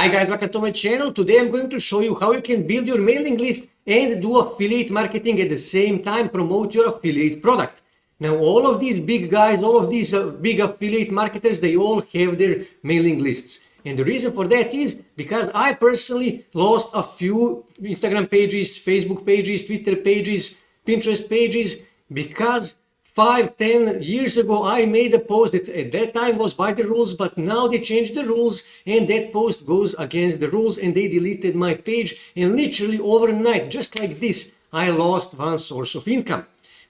Hi guys, welcome to my channel. Today I'm going to show you how you can build your mailing list and do affiliate marketing at the same time, promote your affiliate product. Now all of these big guys, all of these big affiliate marketers, they all have their mailing lists. And the reason for that is because I personally lost a few Instagram pages, Facebook pages, Twitter pages, Pinterest pages because 5-10 years ago I made a post that at that time was by the rules, but now they changed the rules and that post goes against the rules and they deleted my page, and literally overnight, just like this, I lost one source of income.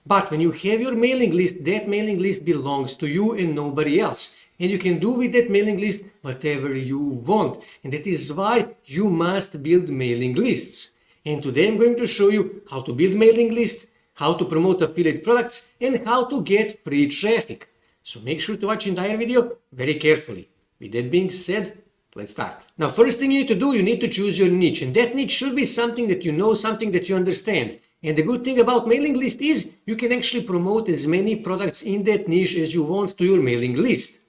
But when you have your mailing list, that mailing list belongs to you and nobody else. And you can do with that mailing list whatever you want. And that is why you must build mailing lists. And today I'm going to show you how to build mailing lists, how to promote affiliate products, and how to get free traffic. So make sure to watch the entire video very carefully. With that being said, let's start. Now, first thing you need to do, you need to choose your niche. And that niche should be something that you know, something that you understand. And the good thing about mailing list is you can actually promote as many products in that niche as you want to your mailing list.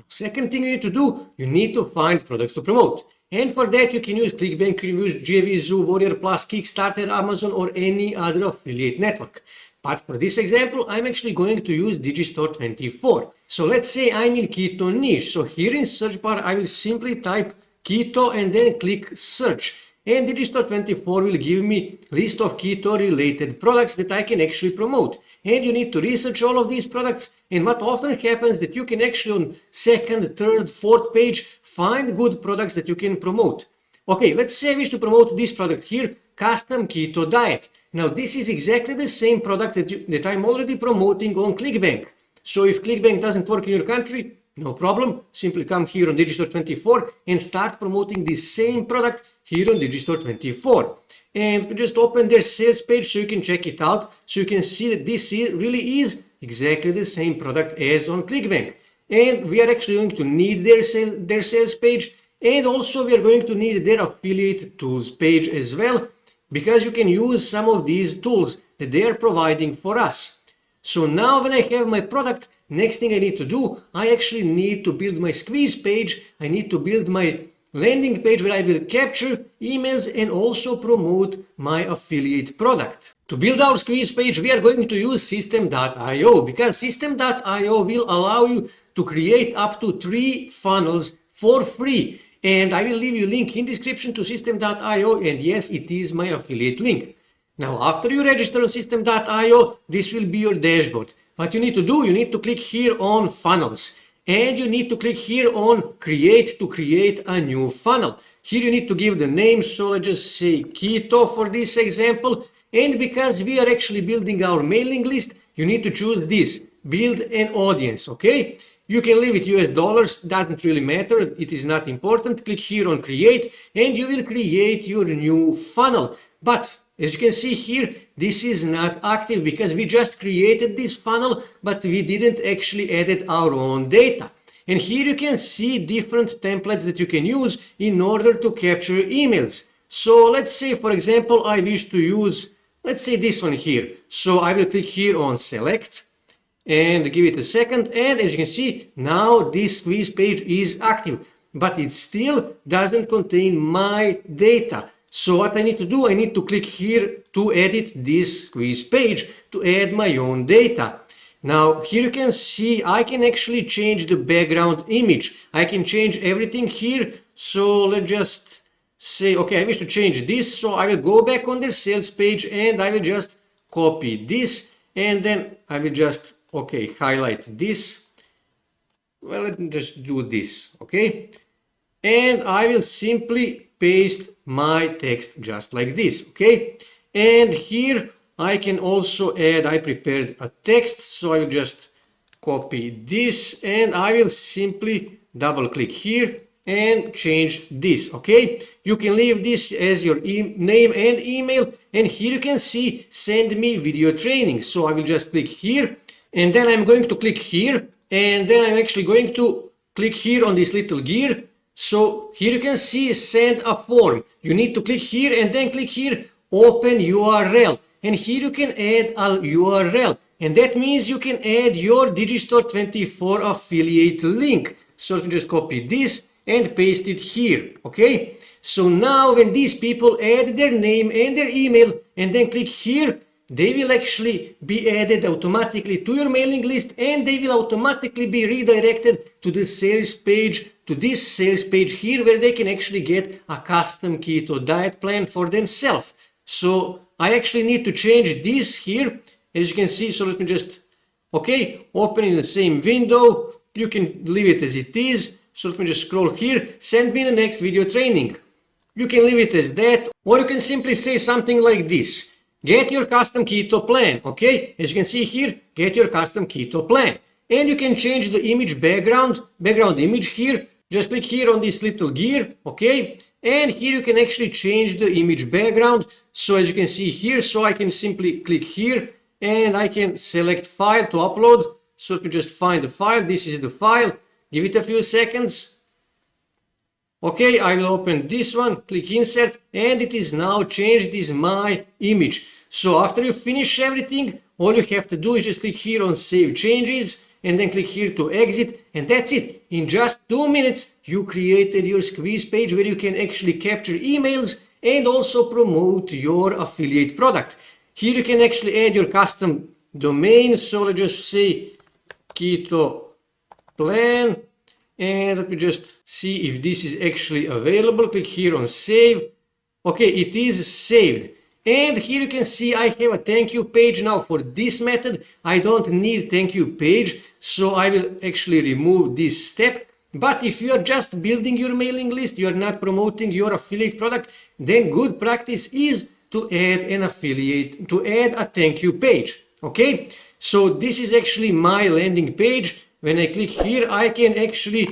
Second thing you need to do, you need to find products to promote. And for that, you can use ClickBank, you can use JVZoo, Warrior Plus, Kickstarter, Amazon, or any other affiliate network. But for this example, I'm actually going to use Digistore24. So let's say I'm in keto niche. So here in search bar, I will simply type keto and then click search. And Digistore24 will give me list of keto related products that I can actually promote. And you need to research all of these products. And what often happens that you can actually on second, third, fourth page find good products that you can promote. Okay, let's say I wish to promote this product here, custom keto diet. Now this is exactly the same product that I'm already promoting on ClickBank. So if ClickBank doesn't work in your country, no problem, simply come here on Digistore24 and start promoting the same product here on Digistore24. And just open their sales page so you can check it out, so you can see that this really is exactly the same product as on ClickBank. And we are actually going to need their sales page, and also we are going to need their affiliate tools page as well, because you can use some of these tools that they are providing for us. So now when I have my product, next thing I need to do, I actually need to build my squeeze page. I need to build my landing page where I will capture emails and also promote my affiliate product. To build our squeeze page, we are going to use System.io, because System.io will allow you to create up to 3 funnels for free. And I will leave you a link in description to System.io, and yes, it is my affiliate link. Now, after you register on System.io, this will be your dashboard. What you need to do, you need to click here on funnels. And you need to click here on create to create a new funnel. Here you need to give the name, so let's just say keto for this example. And because we are actually building our mailing list, you need to choose this, build an audience, okay? You can leave it US dollars, doesn't really matter, it is not important. Click here on create and you will create your new funnel. But as you can see here, this is not active because we just created this funnel, but we didn't actually edit our own data. And here you can see different templates that you can use in order to capture emails. So let's say, for example, I wish to use, let's say this one here. So I will click here on select and give it a second. And as you can see, now this squeeze page is active, but it still doesn't contain my data. So what I need to do, I need to click here to edit this squeeze page to add my own data. Now here you can see I can actually change the background image. I can change everything here. So let's just say, okay, I wish to change this. So I will go back on their sales page and I will just copy this. And then I will just, okay, highlight this. Well, let me just do this, okay? And I will simply paste my text just like this, okay? And here I can also add, I prepared a text, so I will just copy this and I will simply double click here and change this, okay? You can leave this as your name and email, and here you can see send me video training. So I will just click here and then I'm going to click here and then I'm actually going to click here on this little gear. So here you can see send a form. You need to click here and then click here open URL, and here you can add a URL, and that means you can add your Digistore24 affiliate link. So let me just copy this and paste it here, okay? So now when these people add their name and their email and then click here, they will actually be added automatically to your mailing list, and they will automatically be redirected to the sales page, to this sales page here, where they can actually get a custom keto diet plan for themselves. So I actually need to change this here, as you can see. So let me just, okay, open in the same window. You can leave it as it is. So let me just scroll here, send me the next video training. You can leave it as that, or you can simply say something like this. Get your custom keto plan, okay? As you can see here, get your custom keto plan. And you can change the image background image here. Just click here on this little gear, okay? And here you can actually change the image background. So as you can see here, so I can simply click here and I can select file to upload. So let me just find the file. This is the file. Give it a few seconds. Okay, I will open this one, click insert, and it is now changed. It is my image. So after you finish everything, all you have to do is just click here on save changes and then click here to exit, and that's it. In just 2 minutes, you created your squeeze page where you can actually capture emails and also promote your affiliate product. Here you can actually add your custom domain. So let's just say keto plan. And let me just see if this is actually available. Click here on save. Okay, it is saved. And here you can see I have a thank you page. Now for this method, I don't need thank you page. So I will actually remove this step. But if you are just building your mailing list, you are not promoting your affiliate product, then good practice is to add an affiliate, to add a thank you page. Okay, so this is actually my landing page. When I click here, I can actually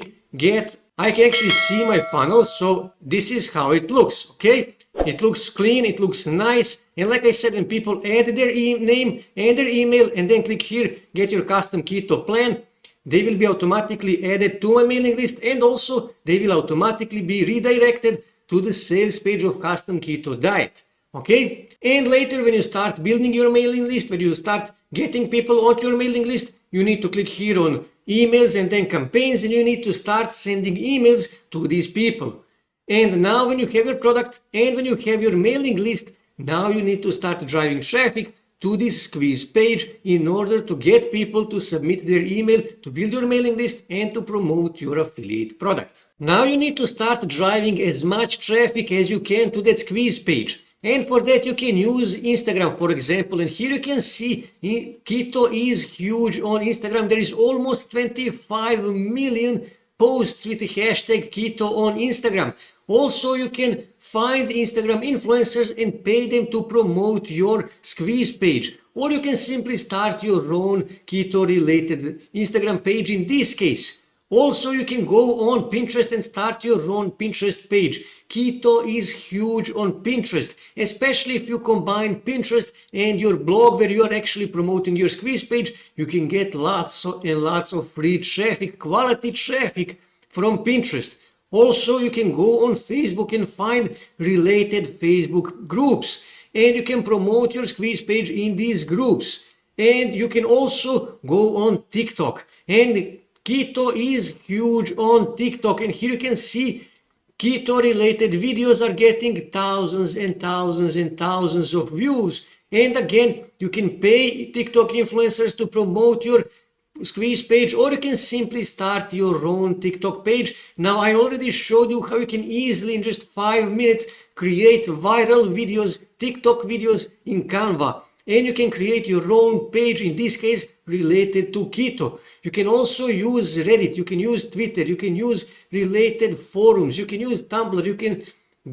see my funnel. So this is how it looks, okay? It looks clean, it looks nice. And like I said, when people add their name and their email and then click here, get your custom keto plan, they will be automatically added to my mailing list, and also they will automatically be redirected to the sales page of custom keto diet. Okay? And later when you start building your mailing list, when you start getting people onto your mailing list, you need to click here on emails and then campaigns, and you need to start sending emails to these people. And now when you have your product and when you have your mailing list, now you need to start driving traffic to this squeeze page in order to get people to submit their email, to build your mailing list and to promote your affiliate product. Now you need to start driving as much traffic as you can to that squeeze page. And for that you can use Instagram, for example. And here you can see keto is huge on Instagram. There is almost 25 million posts with the hashtag keto on Instagram. Also, you can find Instagram influencers and pay them to promote your squeeze page. Or you can simply start your own keto related Instagram page in this case. Also, you can go on Pinterest and start your own Pinterest page. Keto is huge on Pinterest, especially if you combine Pinterest and your blog where you are actually promoting your squeeze page. You can get lots and lots of free traffic, quality traffic from Pinterest. Also, you can go on Facebook and find related Facebook groups, and you can promote your squeeze page in these groups. And you can also go on TikTok, and keto is huge on TikTok, and here you can see keto related videos are getting thousands and thousands and thousands of views. And again, you can pay TikTok influencers to promote your squeeze page, or you can simply start your own TikTok page. Now I already showed you how you can easily in just 5 minutes create viral videos, TikTok videos in Canva. And you can create your own page, in this case related to keto. You can also use Reddit, you can use Twitter, you can use related forums, you can use Tumblr, you can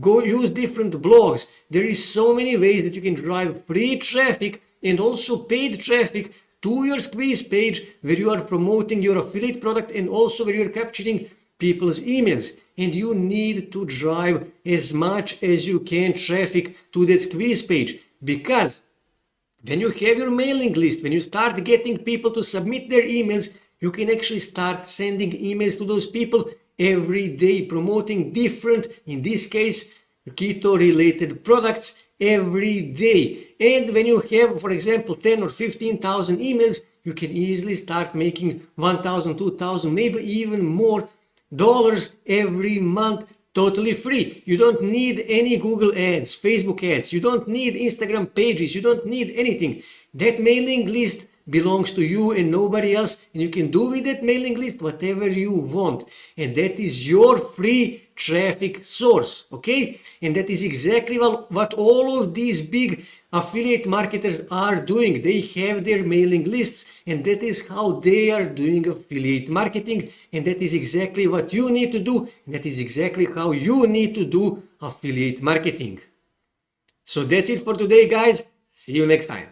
go use different blogs. There is so many ways that you can drive free traffic and also paid traffic to your squeeze page where you are promoting your affiliate product and also where you're capturing people's emails. And you need to drive as much as you can traffic to that squeeze page, because when you have your mailing list, when you start getting people to submit their emails, you can actually start sending emails to those people every day, promoting different, in this case, keto related products every day. And when you have, for example, 10 or 15,000 emails, you can easily start making 1,000, 2,000, maybe even more every month, totally free. You don't need any Google ads, Facebook ads. You don't need Instagram pages. You don't need anything. That mailing list belongs to you and nobody else. And you can do with that mailing list whatever you want. And that is your free traffic source. Okay? And that is exactly what all of these big affiliate marketers are doing. They have their mailing lists, and that is how they are doing affiliate marketing, and that is exactly what you need to do, and that is exactly how you need to do affiliate marketing. So that's it for today, guys. See you next time.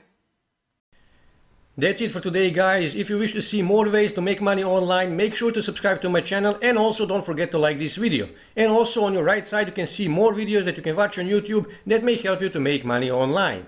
That's it for today, guys. If you wish to see more ways to make money online, make sure to subscribe to my channel, and also don't forget to like this video. And also on your right side you can see more videos that you can watch on YouTube that may help you to make money online.